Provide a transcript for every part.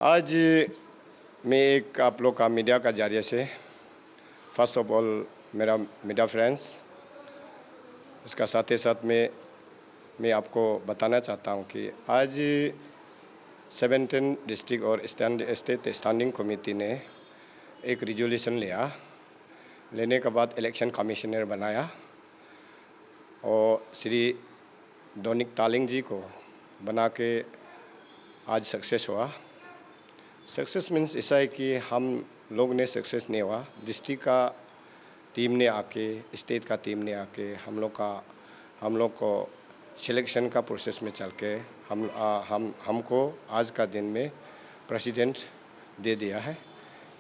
आज मैं एक आप लोग का मीडिया का जरिए से फर्स्ट ऑफ ऑल मेरा मीडिया फ्रेंड्स, इसका साथ ही साथ में मैं आपको बताना चाहता हूँ कि आज 17 डिस्ट्रिक्ट और स्टेट स्टैंडिंग कमेटी ने एक रिजोल्यूशन लेने के बाद इलेक्शन कमिश्नर बनाया और श्री डोनिक तालिंग जी को बना के आज सक्सेस हुआ। सक्सेस मीन्स ऐसा है कि हम लोग ने सक्सेस नहीं हुआ, डिस्ट्रिक्ट का टीम ने आके, स्टेट का टीम ने आके हम लोग को सिलेक्शन का प्रोसेस में चल के हमको आज का दिन में प्रेसिडेंट दे दिया है,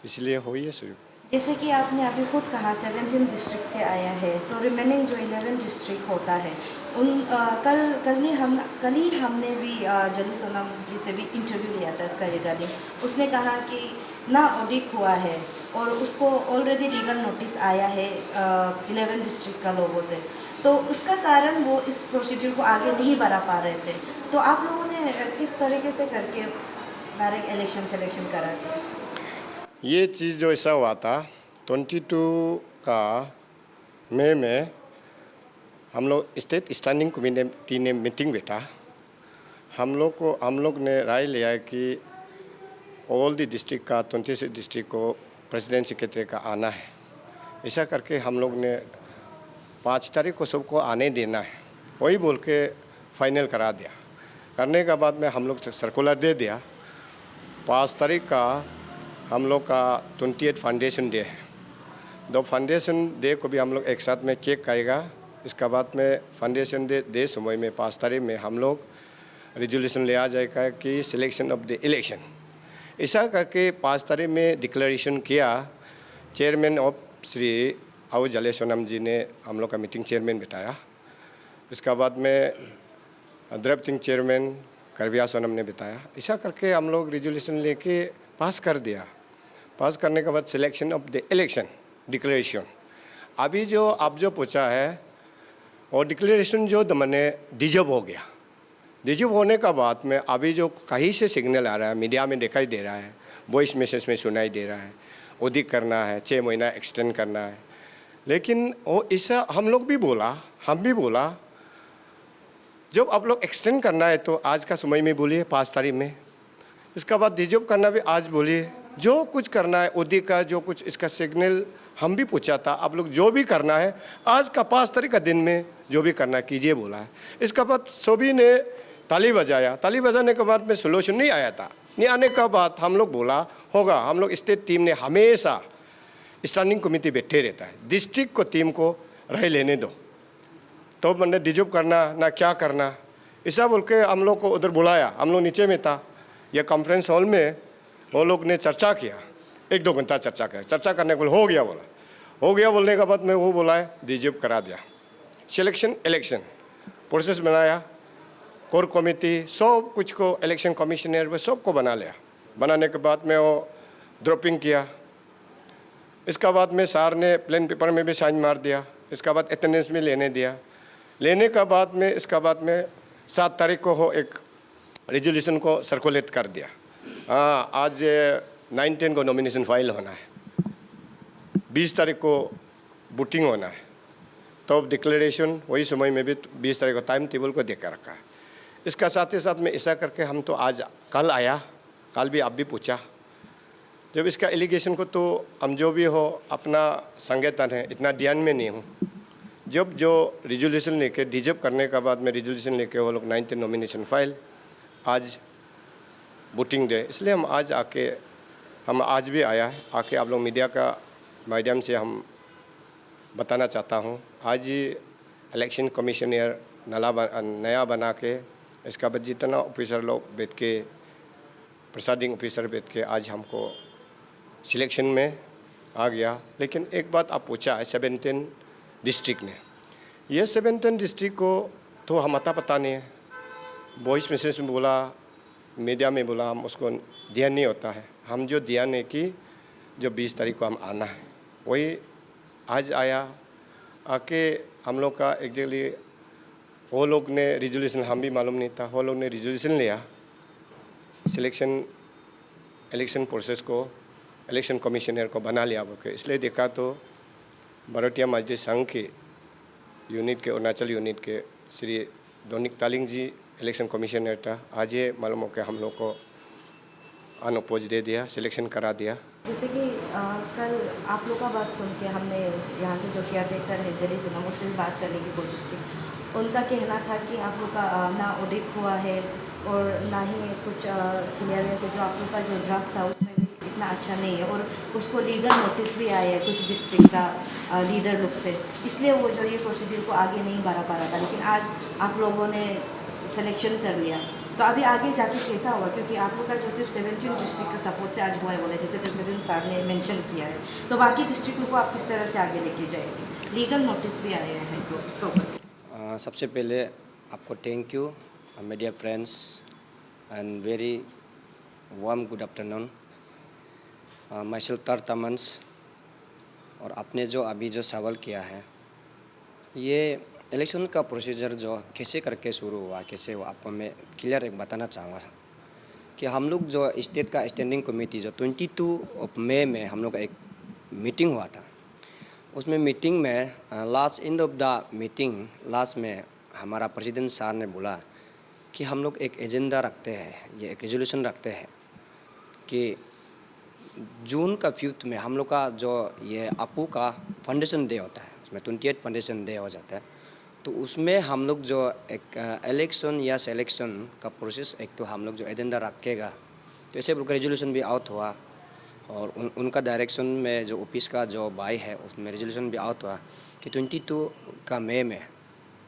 इसलिए हुई है शुरू। जैसे कि आपने अभी खुद कहा 17 डिस्ट्रिक्ट से आया है, तो रिमेनिंग जो 11 डिस्ट्रिक्ट होता है उन कल ही हमने भी जली सोनम जी से भी इंटरव्यू लिया था इसका रिगार्डिंग। उसने कहा कि ना ऑडिट हुआ है और उसको ऑलरेडी लीगल नोटिस आया है 11 डिस्ट्रिक्ट का लोगों से, तो उसका कारण वो इस प्रोसीड्यूर को आगे नहीं बढ़ा पा रहे थे। तो आप लोगों ने किस तरीके से करके डायरेक्ट इलेक्शन सिलेक्शन करा था? ये चीज़ जो ऐसा हुआ था 22 का मई में हम लोग स्टेट स्टैंडिंग कमेटी ने मीटिंग बैठा। हम लोग ने राय लिया है कि ऑल दी डिस्ट्रिक्ट का 26 डिस्ट्रिक्ट को प्रेसिडेंट सेक्रेटरी का आना है। ऐसा करके हम लोग ने 5 तारीख को सबको आने देना है, वही बोल के फाइनल करा दिया। करने के बाद में हम लोग सर्कुलर दे दिया। 5 तारीख का हम लोग का 28 फाउंडेशन डे है। दो फाउंडेशन डे को भी हम लोग एक साथ में केक खाएगा। इसके बाद में फाउंडेशन डे समय में 5 तारीख में हम लोग रिजोल्यूशन ले आ जाएगा कि सिलेक्शन ऑफ द इलेक्शन। ऐसा करके 5 तारीख में डिक्लेरेशन किया। चेयरमैन ऑफ श्री आओ जले सोनम जी ने हम लोग का मीटिंग चेयरमैन बिठाया। इसके बाद में ड्राफ्टिंग चेयरमैन करविया सोनम ने बिताया। ऐसा करके हम लोग रिजोल्यूशन लेके पास कर दिया। पास करने के बाद selection of the election declaration. अभी जो आप जो पूछा है और डिक्लेरेशन जो मैंने डिजर्व हो गया। डिजर्व होने का बाद में अभी जो कहीं से सिग्नल आ रहा है, मीडिया में दिखाई दे रहा है, वॉइस मैसेज में सुनाई दे रहा है, ऑडिट करना है, 6 महीना एक्सटेंड करना है। लेकिन वो ऐसा हम भी बोला जब आप लोग एक्सटेंड करना है तो आज का समय में बोलिए 5 तारीख में। इसका बाद डिजर्व करना भी आज बोलिए। जो कुछ करना है ऑडिट का, जो कुछ इसका सिग्नल हम भी पूछा था, आप लोग जो भी करना है आज का 5 तारीख का दिन में जो भी करना कीजिए बोला है। इसका बाद सभी ने ताली बजाया। ताली बजाने के बाद में सोल्यूशन नहीं आया था। नहीं आने का बाद हम लोग बोला होगा, हम लोग स्टेट टीम ने हमेशा स्टैंडिंग कमेटी बैठे रहता है, डिस्ट्रिक्ट को टीम को राय लेने दो, तो मैंने डिजर्व करना ना क्या करना ऐसा बोल के हम लोग को उधर बुलाया। हम लोग नीचे में था, यह कॉन्फ्रेंस हॉल में वो लोग ने चर्चा किया। 1-2 घंटा चर्चा किया। चर्चा करने को हो गया बोलने के बाद में वो बोला है डिजर्व करा दिया। सिलेक्शन इलेक्शन प्रोसेस बनाया, कोर कमेटी सब कुछ को, इलेक्शन कमिश्नर वो सब को बना लिया। बनाने के बाद में वो ड्रॉपिंग किया। इसका बाद में सर ने प्लेन पेपर में भी साइन मार दिया। इसका बाद अटेंडेंस में लेने दिया। लेने का बाद में इसका बाद में 7 तारीख को हो एक रिजोल्यूशन को सर्कुलेट कर दिया। हाँ, आज 19 को नॉमिनेशन फाइल होना है, 20 तारीख को वोटिंग होना है, तो डिक्लेरेशन वही समय में भी 20 तारीख को टाइम टेबल को देकर रखा है। इसका साथ ही साथ में ऐसा करके हम तो आज कल आया, कल भी आप भी पूछा। जब इसका एलिगेशन को तो हम जो भी हो अपना संगठन है, इतना ध्यान में नहीं हूँ। जब जो रिजोल्यूशन लेके डिजर्व करने के बाद में रिजोल्यूशन लेके वो लोग 19 नॉमिनेशन फाइल, आज वोटिंग डे, इसलिए हम आज भी आया है। आके आप लोग मीडिया का माध्यम से हम बताना चाहता हूँ, आज इलेक्शन कमिश्नर नया बना के इसका बाद जितना ऑफिसर लोग बैठ के, प्रिसाइडिंग ऑफिसर बैठ के आज हमको सिलेक्शन में आ गया। लेकिन एक बात आप पूछा है 17 डिस्ट्रिक्ट ने, ये 17 डिस्ट्रिक्ट को तो हम पता नहीं है। वॉइस मैसेज में बोला, मीडिया में बोला, हम उसको ध्यान नहीं होता है। हम जो ध्यान है कि जो 20 तारीख को हम आना है, वही आज आया। आके हम लोग का एग्जैक्टली वो लोग ने रिजोल्यूशन, हम भी मालूम नहीं था, वो लोग ने रिजोल्यूशन लिया। सिलेक्शन इलेक्शन प्रोसेस को इलेक्शन कमिश्नर को बना लिया बोल के। इसलिए देखा तो भारतीय मजलिस संघ के यूनिट के अरुणाचल यूनिट के श्री दोनिक तालिंग जी इलेक्शन कमिश्नर था। आज ये मालूम हो कि हम लोग को अनअपोज दे दिया, सिलेक्शन करा दिया। जैसे कि कल आप लोग का बात सुन के हमने यहाँ के जो केयर टेकर है जली सुना, मुझसे भी बात करने की कोशिश की। उनका कहना था कि आप लोग का ना ऑडिट हुआ है और ना ही कुछ क्लियरेंस है। जो आप लोग का जो ड्राफ्ट था उसमें भी इतना अच्छा नहीं है और उसको लीगल नोटिस भी आया है कुछ डिस्ट्रिक्ट का लीडर लोग से। इसलिए वो जो ये प्रोसीड्यूर को आगे नहीं बढ़ा पा रहा था, लेकिन आज आप लोगों ने सिलेक्शन कर लिया। तो अभी आगे जाके कैसा होगा, क्योंकि आप लोग का जो सिर्फ 17 डिस्ट्रिक्ट का सपोर्ट से आज हुआ है बोले, जैसे प्रेसिडेंट साहब ने मेंशन किया है, तो बाकी डिस्ट्रिक्ट को आप किस तरह से आगे लेके जाएंगे? लीगल नोटिस भी आया है तो उसका ऊपर। सबसे पहले आपको thank you media friends and very warm good afternoon. My self तर तमन्स। और आपने जो अभी जो सवाल किया है, ये इलेक्शन का प्रोसीजर जो कैसे करके शुरू हुआ, कैसे हुआ, आपको मैं क्लियर एक बताना चाहूँगा कि हम लोग जो स्टेट का स्टैंडिंग कमेटी जो 22 मई में हम लोग का एक मीटिंग हुआ था। उसमें मीटिंग में last end of the meeting last में हमारा प्रेसिडेंट सर ने बोला कि हम लोग एक एजेंडा रखते हैं, ये एक रेजोल्यूशन रखते हैं कि जून का 5 में हम लोग का जो ये अपू का फाउंडेशन डे होता है, उसमें 28 फाउंडेशन डे हो जाता है। तो उसमें हम लोग जो एक इलेक्शन या सिलेक्शन का प्रोसेस एक तो हम लोग जो एजेंडा रखेगा। तो ऐसे बोलकर रेजोल्यूशन भी आउट हुआ और उनका डायरेक्शन में जो ऑफिस का जो बाई है उसमें रेजोल्यूशन भी आउट हुआ कि 22 का मई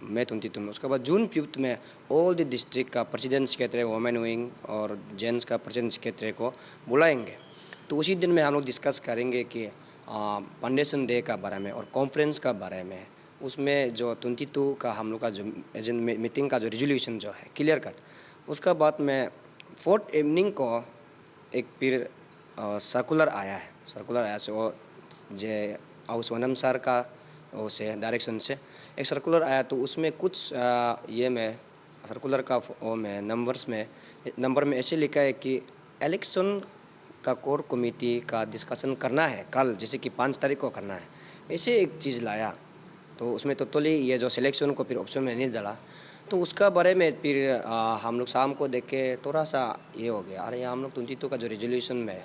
22 में। उसके बाद जून 5 में ऑल द डिस्ट्रिक्ट का प्रेसिडेंट सेक्रेटरी, वुमेन विंग और जेंट्स का प्रेसिडेंट सेक्रेटरी को बुलाएंगे। तो उसी दिन में हम लोग डिस्कस करेंगे कि फाउंडेशन डे का बारे में और कॉन्फ्रेंस का बारे में। उसमें जो 22 का हम लोग का जो मीटिंग का जो रेजोल्यूशन जो है क्लियर कट। उसका बाद में 4th इवनिंग को एक फिर सर्कुलर आया है। सर्कुलर आया से वो जे सोनम सर का वो से डायरेक्शन से एक सर्कुलर आया। तो उसमें कुछ ये में सर्कुलर का वो में नंबर में ऐसे लिखा है कि इलेक्शन का कोर कमेटी का डिस्कशन करना है कल, जैसे कि 5 तारीख को करना है, ऐसे एक चीज़ लाया। तो उसमें टोटली ये जो सिलेक्शन को फिर ऑप्शन में नहीं डाला। तो उसका बारे में फिर हम लोग शाम को देख के थोड़ा सा ये हो गया, अरे हम लोग 22 का जो रेजोल्यूशन में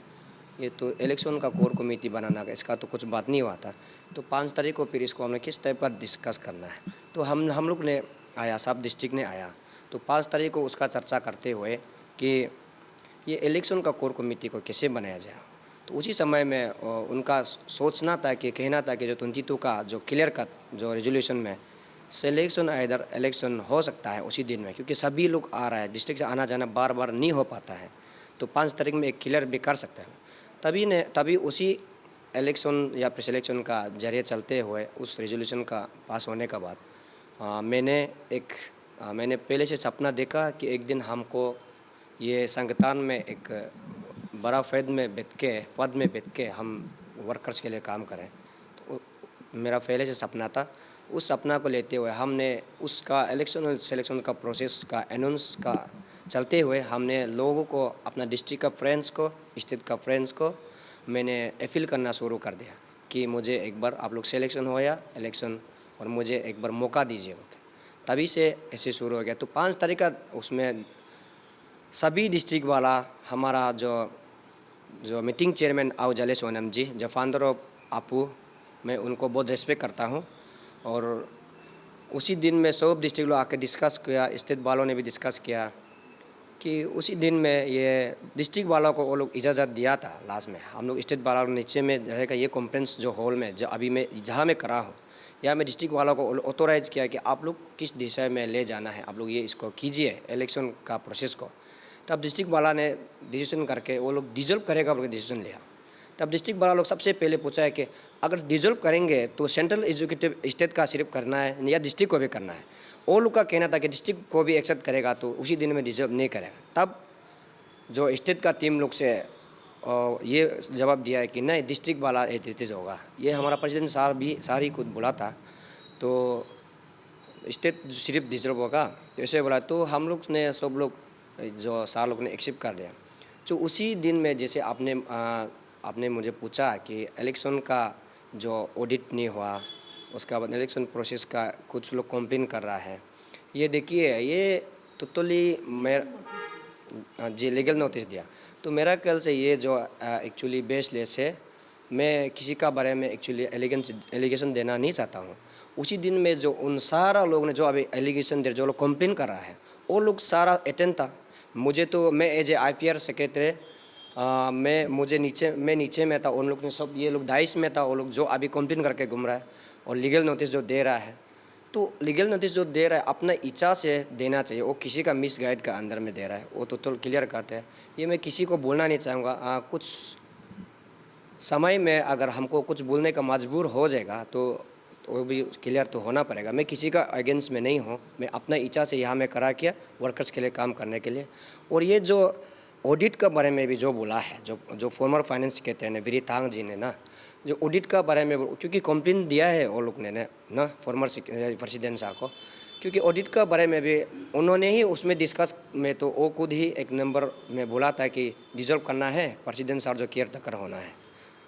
ये तो इलेक्शन का कोर कमेटी बनाना का इसका तो कुछ बात नहीं हुआ था। तो 5 तारीख को फिर इसको हमने किस टाइप का डिस्कस करना है। तो हम लोग ने आया, सब डिस्ट्रिक्ट ने आया। तो 5 तारीख को उसका चर्चा करते हुए कि ये इलेक्शन का कोर कमेटी को कैसे बनाया जाए। तो उसी समय में उनका सोचना था कि कहना था कि जो 22 का जो क्लियर कट जो रेजोल्यूशन में सिलेक्शन इधर इलेक्शन हो सकता है उसी दिन में, क्योंकि सभी लोग आ रहा है, डिस्ट्रिक्ट से आना जाना बार बार नहीं हो पाता है। तो 5 तारीख में एक क्लियर भी कर सकता है। तभी उसी इलेक्शन या प्री सिलेक्शन का जरिए चलते हुए उस रेजोल्यूशन का पास होने के बाद मैंने पहले से सपना देखा कि एक दिन हमको ये संगठन में एक बड़ा पद में बैठ के हम वर्कर्स के लिए काम करें। तो मेरा पहले से सपना था। उस सपना को लेते हुए हमने उसका इलेक्शन और सिलेक्शन का प्रोसेस का अनाउंस का चलते हुए हमने लोगों को, अपना डिस्ट्रिक्ट का फ्रेंड्स को, स्टेट का फ्रेंड्स को मैंने अपील करना शुरू कर दिया कि मुझे एक बार आप लोग सिलेक्शन हो या इलेक्शन और मुझे एक बार मौका दीजिए। तभी से ऐसे शुरू हो गया। तो 5 तारीख का उसमें सभी डिस्ट्रिक्ट वाला हमारा जो मीटिंग चेयरमैन आओ जले सोनम जी, जो फाउंडर ऑफ अपू, मैं उनको बहुत रिस्पेक्ट करता हूँ। और उसी दिन में सब डिस्ट्रिक्ट लोग आके डिस्कस किया, स्टेट वालों ने भी डिस्कस किया कि उसी दिन में ये डिस्ट्रिक्ट वालों को वो लोग इजाज़त दिया था। लास्ट में हम लोग स्टेट वालों नीचे में रहेगा ये कॉन्फ्रेंस जो हॉल में जो अभी मैं जहाँ मैं करा हूँ, या मैं डिस्ट्रिक्ट वालों को ऑथोराइज़ किया कि आप लोग किस दिशा में ले जाना है, आप लोग ये इसको कीजिए इलेक्शन का प्रोसेस को। तब डिस्ट्रिक्ट वाला ने डिसीजन करके वो लोग डिजल्व करेगा बोल के डिसीजन लिया। तब डिस्ट्रिक्ट वाला लोग सबसे पहले पूछा है कि अगर डिजल्व करेंगे तो सेंट्रल एग्जीक्यूटिव स्टेट का सिर्फ करना है या डिस्ट्रिक्ट को भी करना है। वो लोग का कहना था कि डिस्ट्रिक्ट को भी एक्सेप्ट करेगा तो उसी दिन में डिजल्व नहीं करेगा। तब जो स्टेट का टीम लोग से ये जवाब दिया है कि नहीं, डिस्ट्रिक्ट वाला एडिटेज होगा। ये हमारा प्रेसिडेंट सार ही खुद बोला था। तो स्टेट सिर्फ डिजल्व होगा, तो ऐसे बोला। तो हम लोग ने सब लोग जो सार लोग ने एक्सेप्ट कर लिया। जो उसी दिन में जैसे आपने मुझे पूछा कि इलेक्शन का जो ऑडिट नहीं हुआ, उसका बाद इलेक्शन प्रोसेस का कुछ लोग कंप्लेन कर रहा है। ये देखिए, ये टोटली जी लीगल नोटिस दिया, तो मेरा ख्याल से ये जो एक्चुअली बेसलेस है। मैं किसी का बारे में एक्चुअली एलिगेशन देना नहीं चाहता हूँ। उसी दिन में जो उन सारा लोग ने जो अभी एलिगेशन दे, जो लोग कंप्लेन कर रहा है, वो लोग सारा अटेंड था। मुझे तो मैं एज ए IPR सेक्रेटरी मैं नीचे में था, उन लोग ने सब ये लोग डाइस में था, वो लोग जो अभी कंप्लेन करके घूम रहा है और लीगल नोटिस जो दे रहा है। तो लीगल नोटिस जो दे रहा है अपना इच्छा से देना चाहिए, वो किसी का मिस गाइड का अंदर में दे रहा है, वो टोटल क्लियर कट है। ये मैं किसी को बोलना नहीं चाहूँगा। कुछ समय में अगर हमको कुछ बोलने का मजबूर हो जाएगा तो वो भी क्लियर तो होना पड़ेगा। मैं किसी का अगेंस्ट में नहीं हूँ, मैं अपना इच्छा से यहाँ मैं करा किया वर्कर्स के लिए काम करने के लिए। और ये जो ऑडिट का बारे में भी जो बोला है, जो फॉर्मर फाइनेंस कहते हैं वीरी तांग जी ने ना, जो ऑडिट का बारे में क्योंकि कंप्लेन दिया है वो लोग ने ना फॉर्मर प्रेसिडेंट साहब को, क्योंकि ऑडिट का बारे में भी उन्होंने ही उसमें डिस्कस में तो वो खुद ही एक नंबर में बोला था कि डिजॉल्व करना है, प्रेसिडेंट साहब जो केयर टेकर होना है।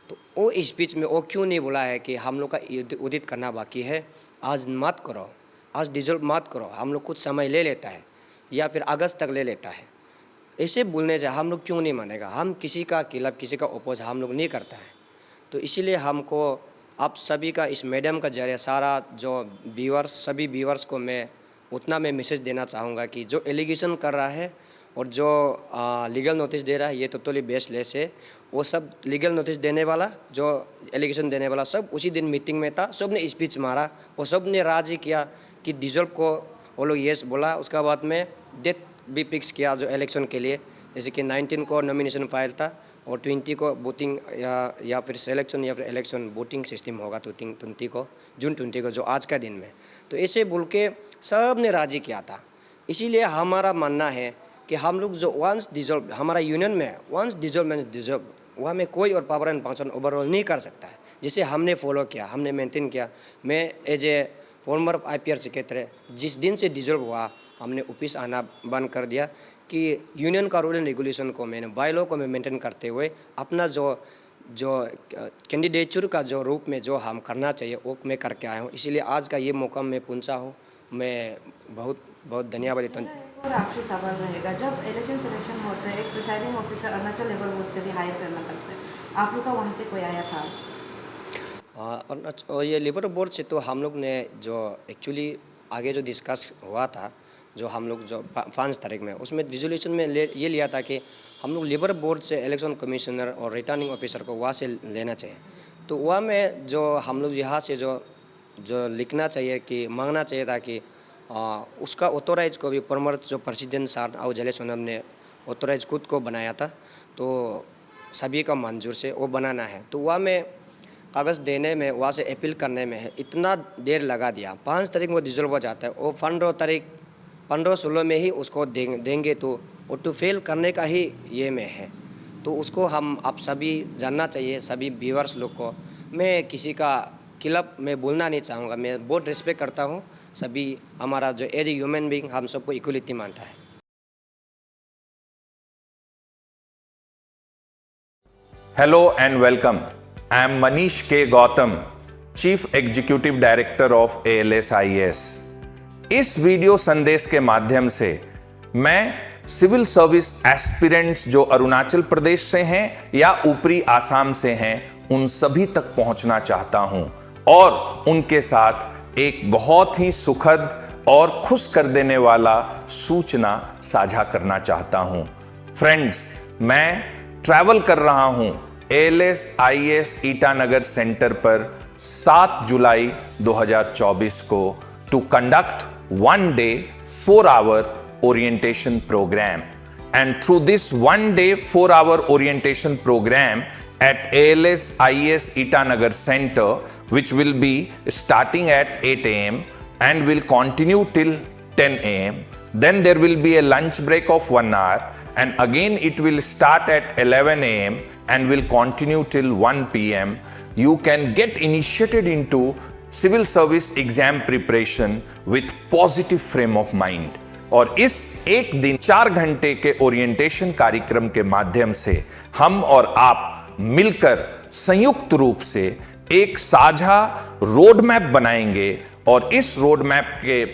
तो वो स्पीच में वो क्यों नहीं बोला है कि हम लोग का ऑडिट करना बाकी है, आज मत करो, आज डिजॉल्व मत करो, हम लोग कुछ समय ले लेता है या फिर अगस्त तक ले लेता है। ऐसे बोलने से हम लोग क्यों नहीं मानेगा? हम किसी का खिलाफ किसी का अपोज हम लोग नहीं करता है। तो इसीलिए हमको आप सभी का इस मीडियम का जरिए सारा जो व्यूअर्स, सभी व्यूअर्स को मैं उतना मैं मैसेज देना चाहूँगा कि जो एलिगेशन कर रहा है और जो लीगल नोटिस दे रहा है ये टोटली बेसलेस है। वो सब लीगल नोटिस देने वाला, जो एलिगेशन देने वाला, सब उसी दिन मीटिंग में था, सब ने स्पीच मारा, वो सब ने राजी किया कि डिजॉल्व को वो लोग येस बोला। उसका बाद में डेट भी फिक्स किया जो इलेक्शन के लिए, जैसे कि 19 को नॉमिनेशन फाइल था और 20 को वोटिंग या फिर सिलेक्शन या फिर इलेक्शन वोटिंग सिस्टम होगा 20 को, जून 20 को, जो आज का दिन में। तो ऐसे बोल के सब ने राजी किया था। इसीलिए हमारा मानना है कि हम लोग जो वंस डिजॉल्व, हमारा यूनियन में वंस डिजॉल्व मीन्स डिजॉल्व, वहाँ में कोई और पावर एंड फंक्शन ओवरऑल नहीं कर सकता है। जिसे हमने फॉलो किया, हमने मेंटेन किया। मैं as a former IPR secretary, जिस दिन से डिजॉल्व हुआ हमने ऑफिस आना बंद कर दिया कि यूनियन का रूल एंड रेगुलेशन को मैंने बायलॉ को मैं मेंटेन करते हुए अपना जो कैंडिडेचर का जो रूप में जो हम करना चाहिए वो मैं करके आया हूँ। इसीलिए आज का ये मौका मैं पहुँचा हूँ। मैं बहुत बहुत धन्यवाद देता हूँ। और आखिरी सवाल रहेगा, जब इलेक्शन सिलेक्शन होता है एक presiding officer Arunachal labour board से भी हायर करना पड़ता है, आप लोग का वहाँ से कोई आया था आज? और ये लेबर बोर्ड से तो हम लोग ने जो एक्चुअली आगे जो डिस्कस हुआ था, जो हम लोग जो 5 तारीख में उसमें रिजोल्यूशन में ये लिया था कि हम लोग लेबर बोर्ड से इलेक्शन कमिश्नर और रिटर्निंग ऑफिसर को वहाँ से लेना चाहिए। तो वहाँ में जो हम लोग यहाँ से जो लिखना चाहिए कि मांगना चाहिए था कि उसका ऑथोराइज को भी फॉर्मर जो प्रेसिडेंट साहब और जले सोनम ने ऑथोराइज खुद को बनाया था, तो सभी का मंजूर से वो बनाना है। तो वहाँ में कागज़ देने में, वहाँ से अपील करने में इतना देर लगा दिया। 5 तारीख को डिजॉल्व हो जाता है, वो 15-16 में ही उसको देंगे तो वो तो फेल करने का ही ये में है। तो उसको हम आप सभी जानना चाहिए, सभी व्यूअर्स लोग को। मैं किसी का खिलाफ मैं बोलना नहीं चाहूँगा, मैं बहुत रिस्पेक्ट करता हूँ सभी, हमारा जो एज ए ह्यूमन बीइंग हम सबको इक्वलिटी मानता है। Hello and welcome. I am Manish K. Gautam, Chief Executive Director of ALS-IAS. इस वीडियो संदेश के माध्यम से मैं सिविल सर्विस एस्पिरेंट्स जो अरुणाचल प्रदेश से हैं या ऊपरी आसाम से हैं उन सभी तक पहुंचना चाहता हूं और उनके साथ एक बहुत ही सुखद और खुश कर देने वाला सूचना साझा करना चाहता हूं। फ्रेंड्स, मैं ट्रैवल कर रहा हूं ALS-IAS ईटानगर सेंटर पर 7 जुलाई 2024 को to conduct 1-day 4-hour orientation program. And through this 1-day 4-hour orientation program at ALS-IAS Itanagar Center, which will be starting at 8 a.m. and will continue till 10 a.m. Then there will be a lunch break of 1 hour, and again it will start at 11 a.m. and will continue till 1 p.m. You can get initiated into civil service exam preparation with positive frame of mind. और इस एक दिन 4 घंटे के orientation कार्यक्रम के माध्यम से हम और आप मिलकर संयुक्त रूप से एक साझा रोड मैप बनाएंगे और इस रोड मैप के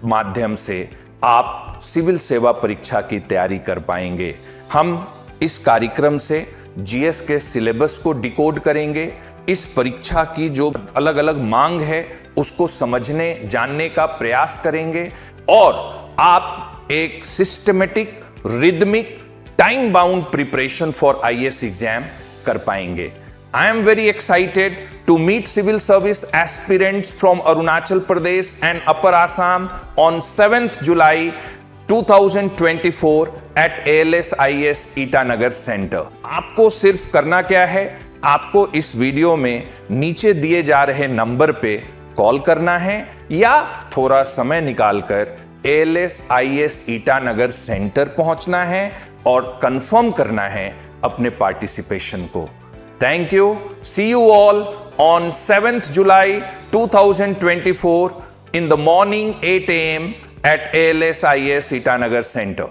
माध्यम से आप सिविल सेवा परीक्षा की तैयारी कर पाएंगे। हम इस कार्यक्रम से जीएस के सिलेबस को डिकोड करेंगे, इस परीक्षा की जो अलग अलग मांग है उसको समझने जानने का प्रयास करेंगे और आप एक systematic, rhythmic, time bound preparation for IAS exam कर पाएंगे। I am very excited to meet civil service aspirants from Arunachal Pradesh and Upper Assam on 7th July 2024 at ALS IAS Itanagar Center. आपको सिर्फ करना क्या है, आपको इस video में नीचे दिए जा रहे नंबर पे कॉल करना है या थोड़ा समय निकालकर ALS IAS ईटानगर सेंटर पहुंचना है और कंफर्म करना है अपने पार्टिसिपेशन को। Thank you. See you all on 7th July 2024 in the morning 8 a.m. at ALS IAS Itanagar Center.